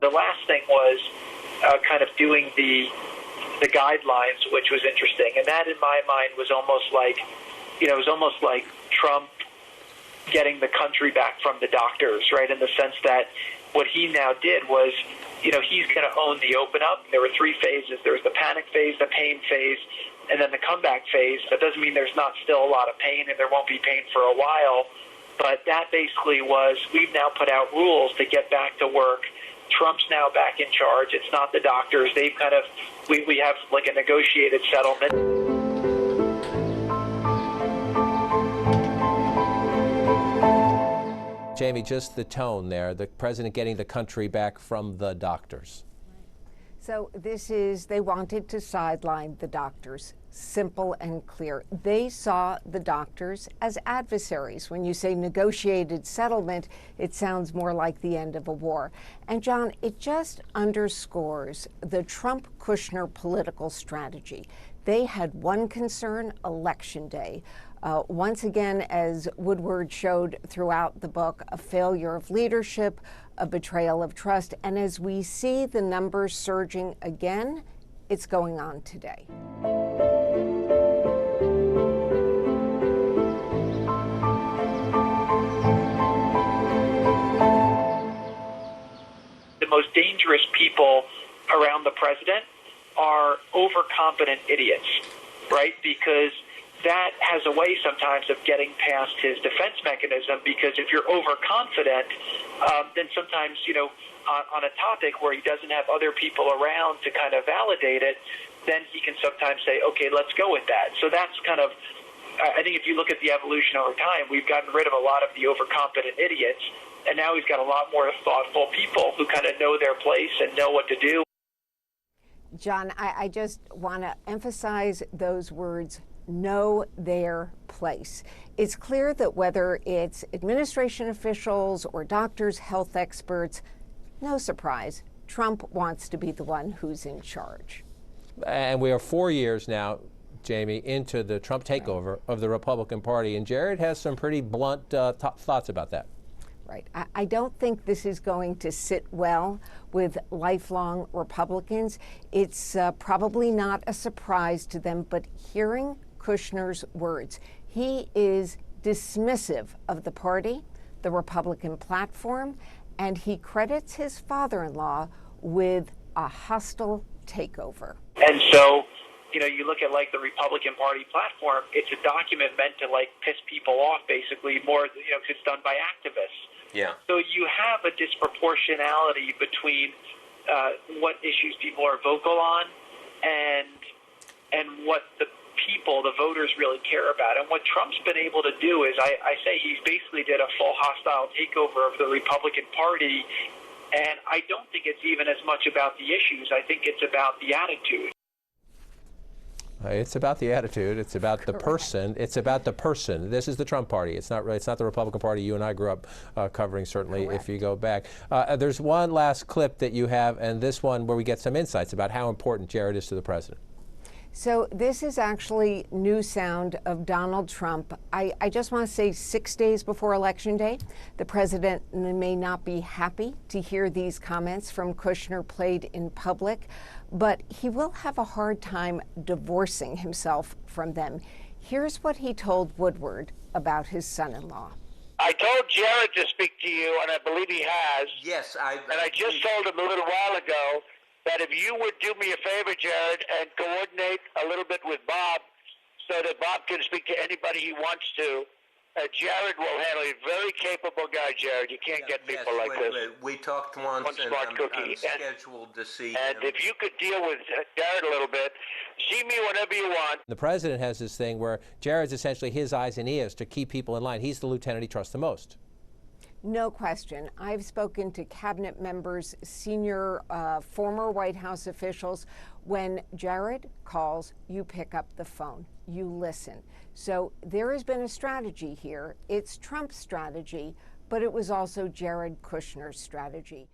The last thing was kind of doing the guidelines, which was interesting. And that, in my mind, was almost like, it was almost like Trump getting the country back from the doctors, right, in the sense that what he now did was, he's going to own the open up. There were three phases. There was the panic phase, the pain phase, and then the comeback phase. That doesn't mean there's not still a lot of pain, and there won't be pain for a while. But that basically was, we've now put out rules to get back to work. Trump's now back in charge. It's not the doctors. They've kind of, we have like a negotiated settlement. Jamie, just the tone there, the president getting the country back from the doctors. So this is, they wanted to sideline the doctors. Simple and clear. They saw the doctors as adversaries. When you say negotiated settlement, it sounds more like the end of a war. And John, it just underscores the Trump-Kushner political strategy. They had one concern, Election Day. Once again, as Woodward showed throughout the book, a failure of leadership, a betrayal of trust. And as we see the numbers surging again, it's going on today. The most dangerous people around the president are overconfident idiots, right? Because that has a way sometimes of getting past his defense mechanism, because if you're overconfident, then sometimes, on a topic where he doesn't have other people around to kind of validate it, then he can sometimes say, okay, let's go with that. So that's kind of, I think if you look at the evolution over time, we've gotten rid of a lot of the overconfident idiots, and now we've got a lot more thoughtful people who kind of know their place and know what to do. John, I just want to emphasize those words, know their place. It's clear that whether it's administration officials or doctors, health experts, no surprise, Trump wants to be the one who's in charge. And we are 4 years now, Jamie, into the Trump takeover of the Republican Party, and Jared has some pretty blunt thoughts about that. Right. I don't think this is going to sit well with lifelong Republicans. It's probably not a surprise to them, but hearing Kushner's words, he is dismissive of the party, the Republican platform, and he credits his father-in-law with a hostile takeover. And so, you look at like the Republican Party platform, it's a document meant to like piss people off basically more, because it's done by activists. Yeah. So you have a disproportionality between what issues people are vocal on and what the people, the voters, really care about. And what Trump's been able to do is, I say he's basically did a full hostile takeover of the Republican Party, and I don't think it's even as much about the issues. I think it's about the attitude. It's about the attitude. It's about the person. It's about the person. This is the Trump Party. It's not the Republican Party you and I grew up covering, certainly. Correct. If you go back. There's one last clip that you have, and this one where we get some insights about how important Jared is to the president. So this is actually new sound of Donald Trump. I just want to say 6 days before Election Day, the president may not be happy to hear these comments from Kushner played in public, but he will have a hard time divorcing himself from them. Here's what he told Woodward about his son-in-law. I told Jared to speak to you, and I believe he has. Yes, And I just told him a little while ago that if you would do me a favor, Jared, and coordinate a little bit with Bob so that Bob can speak to anybody he wants to, Jared will handle it. Very capable guy, Jared. You can't get people like this. We talked once, One and smart cookie. I'm scheduled to see And him. if you could deal with Jared a little bit, see me whenever you want. The president has this thing where Jared's essentially his eyes and ears to keep people in line. He's the lieutenant he trusts the most. No question. I've spoken to cabinet members, senior former White House officials. When Jared calls, you pick up the phone. You listen. So there has been a strategy here. It's Trump's strategy, but it was also Jared Kushner's strategy.